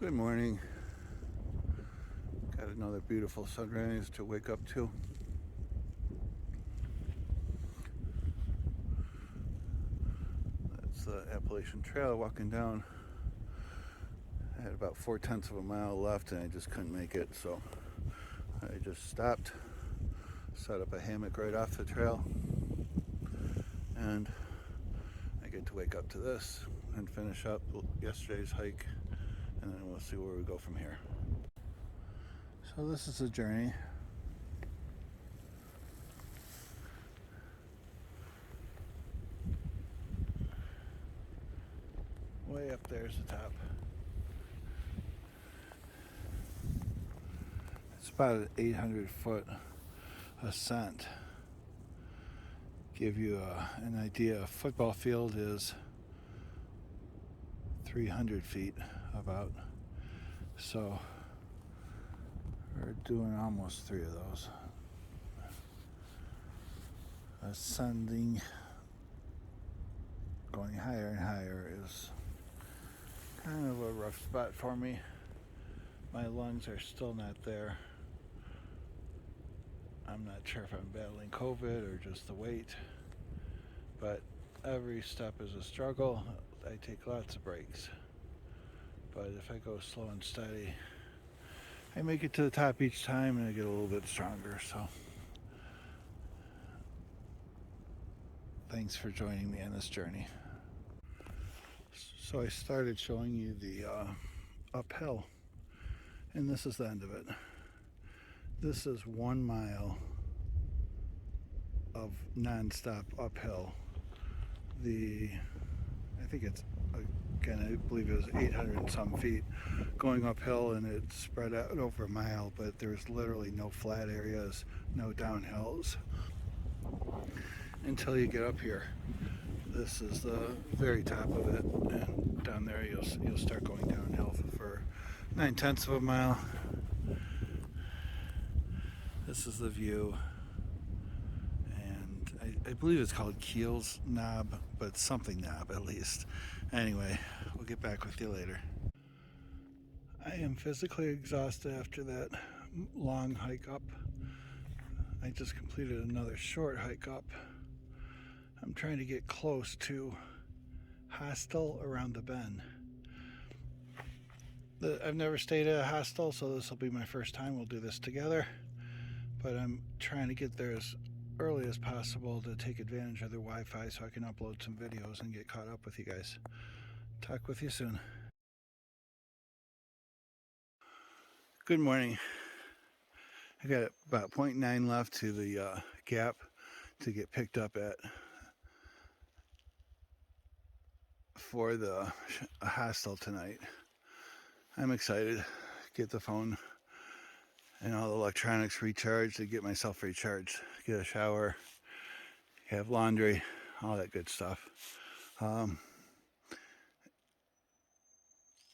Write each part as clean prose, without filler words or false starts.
Good morning. Got another beautiful sunrise to wake up to. That's the Appalachian Trail walking down. I had about 4/10 of a mile left and I just couldn't make it, so I just stopped, set up a hammock right off the trail, and I get to wake up to this and finish up yesterday's hike, and then we'll see where we go from here. So this is the journey. Way up there's the top. It's about an 800-foot ascent. Give you an idea, a football field is 300 feet about. So we're doing almost 3 of those. Ascending, going higher and higher is kind of a rough spot for me. My lungs are still not there. I'm not sure if I'm battling COVID or just the weight, but every step is a struggle. I take lots of breaks, but if I go slow and steady, I make it to the top each time and I get a little bit stronger. So thanks for joining me on this journey. So I started showing you the uphill, and this is the end of it. This is 1 mile of non-stop uphill. I think it's, again, I believe it was 800 and some feet going uphill, and it's spread out over a mile, but there's literally no flat areas, no downhills until you get up here. This is the very top of it, and down there you'll start going downhill for 9/10 of a mile. This is the view, and I believe it's called Keel's Knob, but something knob at least. Anyway, we'll get back with you later. I am physically exhausted after that long hike up. I just completed another short hike up. I'm trying to get close to Hostel around the bend. I've never stayed at a hostel, so this will be my first time. We'll do this together, but I'm trying to get there as early as possible to take advantage of their Wi-Fi so I can upload some videos and get caught up with you guys. Talk with you soon. Good morning. I got about 0.9 left to the gap to get picked up at for the hostel tonight. I'm excited. Get the phone and all the electronics recharged to get myself recharged. Get a shower, have laundry, all that good stuff.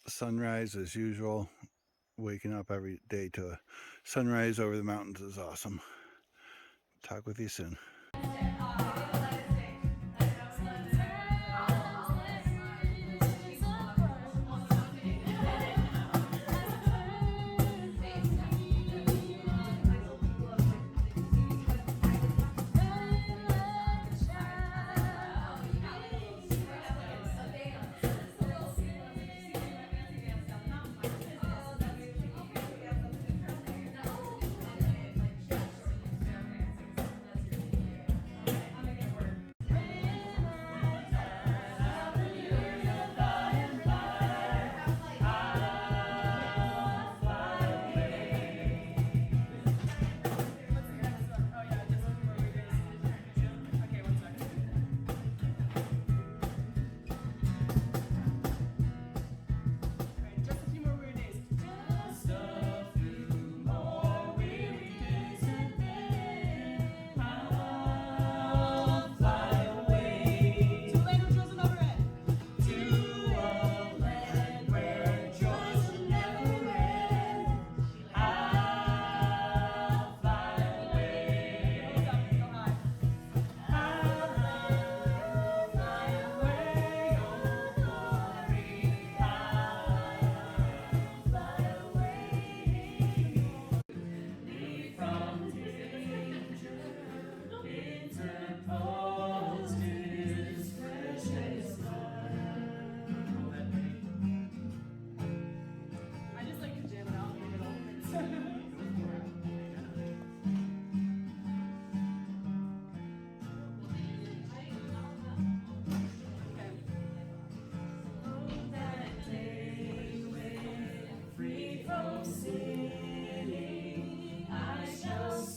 Sunrise as usual. Waking up every day to a sunrise over the mountains is awesome. Talk with you soon.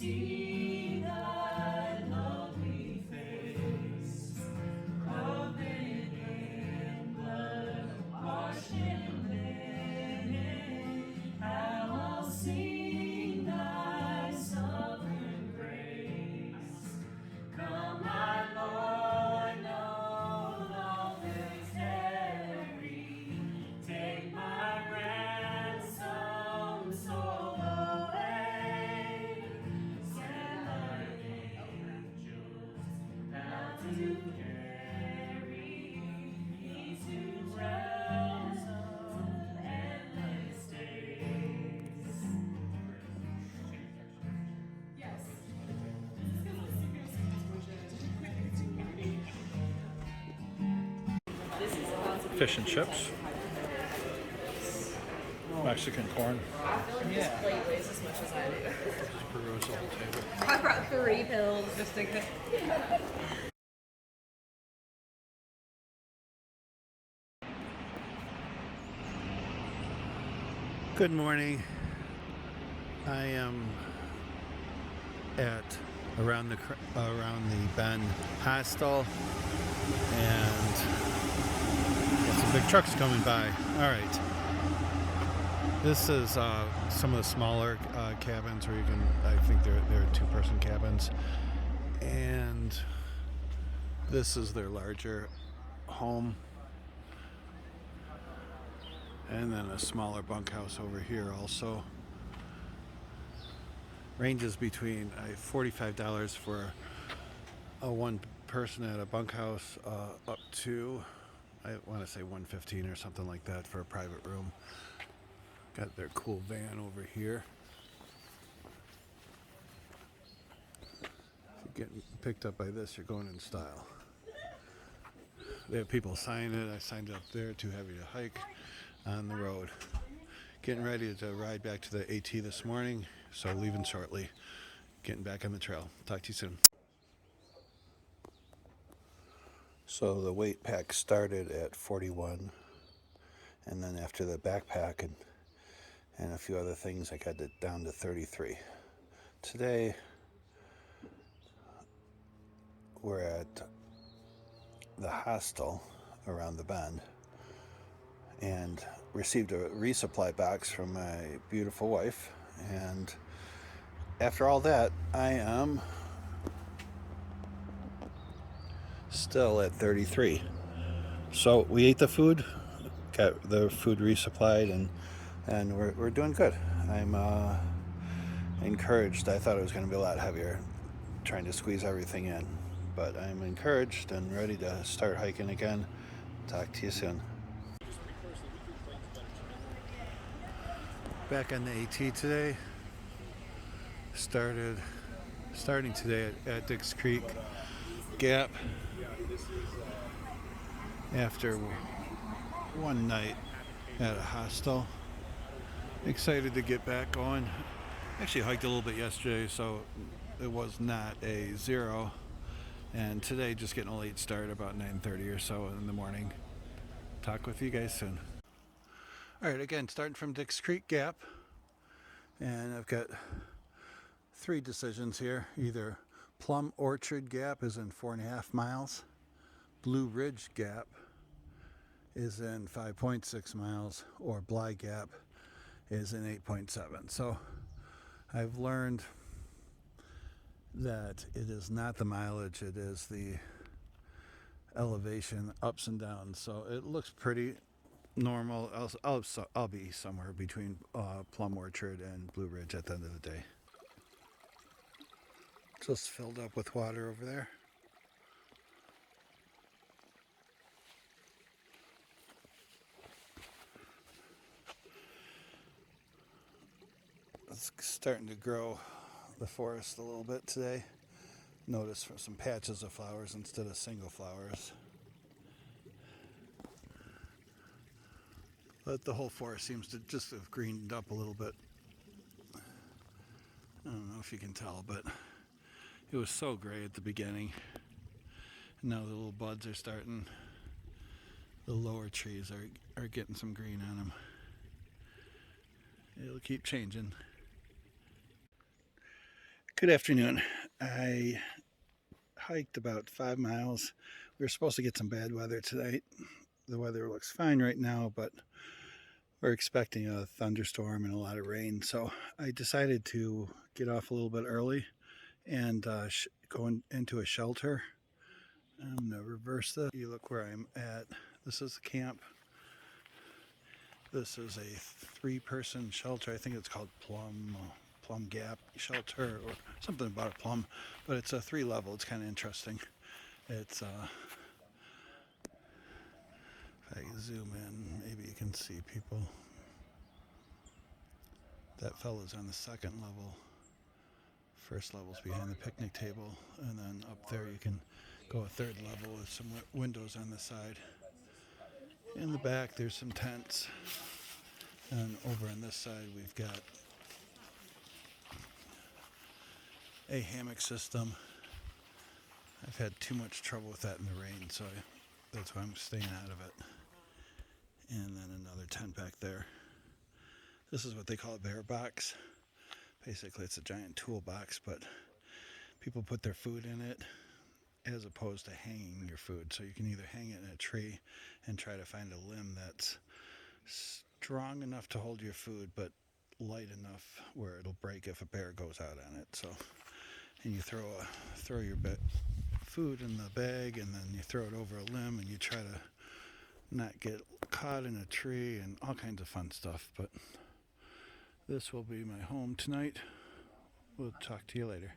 see thy lovely face, covered in blood, washed in linen, how I'll sing thy sovereign grace. Come, my Lord, no longer tarry, take my ransom soul away. Send thine angels now to carry me to realms of endless days. Yes. Fish and chips. Mexican corn. I feel like this plate weighs as much as I do. Peruse the whole table. I brought 3 pills just in case. Good morning. I am at around the Bend Hostel, and got some big trucks coming by. All right. This is some of the smaller cabins where you can. I think they're 2-person cabins, and this is their larger home. And then a smaller bunkhouse over here also. Ranges between $45 for a 1 person at a bunkhouse up to, I want to say $115 or something like that for a private room. Got their cool van over here. If you're getting picked up by this, you're going in style. They have people sign it. I signed up there, too heavy to hike on the road. Getting ready to ride back to the AT this morning, so leaving shortly. Getting back on the trail. Talk to you soon. So the weight pack started at 41, and then after the backpack and a few other things, I got it down to 33. Today, we're at the hostel around the bend, and received a resupply box from my beautiful wife. And after all that, I am still at 33. So we ate the food, got the food resupplied, and we're doing good. I'm encouraged. I thought it was going to be a lot heavier, trying to squeeze everything in, but I'm encouraged and ready to start hiking again. Talk to you soon. Back on the AT today. Starting today at Dix Creek Gap after one night at a hostel. Excited to get back going. Actually hiked a little bit yesterday, so it was not a 0. And today just getting a late start, about 9:30 or so in the morning. Talk with you guys soon. All right, again, starting from Dix Creek Gap, and I've got 3 decisions here. Either Plum Orchard Gap is in 4.5 miles. Blue Ridge Gap is in 5.6 miles, or Bly Gap is in 8.7. So I've learned that it is not the mileage, it is the elevation ups and downs. So it looks pretty normal. I'll be somewhere between Plum Orchard and Blue Ridge at the end of the day. Just filled up with water over there. It's starting to grow the forest a little bit today. Notice for some patches of flowers instead of single flowers. But the whole forest seems to just have greened up a little bit. I don't know if you can tell, but it was so gray at the beginning. And now the little buds are starting. The lower trees are getting some green on them. It'll keep changing. Good afternoon. I hiked about 5 miles. We were supposed to get some bad weather tonight. The weather looks fine right now, but we're expecting a thunderstorm and a lot of rain. So I decided to get off a little bit early and go into a shelter. I'm going to reverse this. You look where I'm at. This is the camp. This is a 3-person shelter. I think it's called Plum Gap Shelter or something about a plum, but it's a 3-level. It's kind of interesting. It's if I zoom in, maybe you can see people. That fellow's on the 2nd level. 1st level's behind the picnic table, and then up there you can go a 3rd level with some windows on the side. In the back there's some tents, and over on this side we've got a hammock system. I've had too much trouble with that in the rain, so that's why I'm staying out of it. And then another tent back there. This is what they call a bear box. Basically, it's a giant toolbox, but people put their food in it as opposed to hanging your food. So you can either hang it in a tree and try to find a limb that's strong enough to hold your food, but light enough where it'll break if a bear goes out on it. So, and you throw your food in the bag, and then you throw it over a limb, and you try to not get caught in a tree and all kinds of fun stuff. But this will be my home tonight. We'll talk to you later.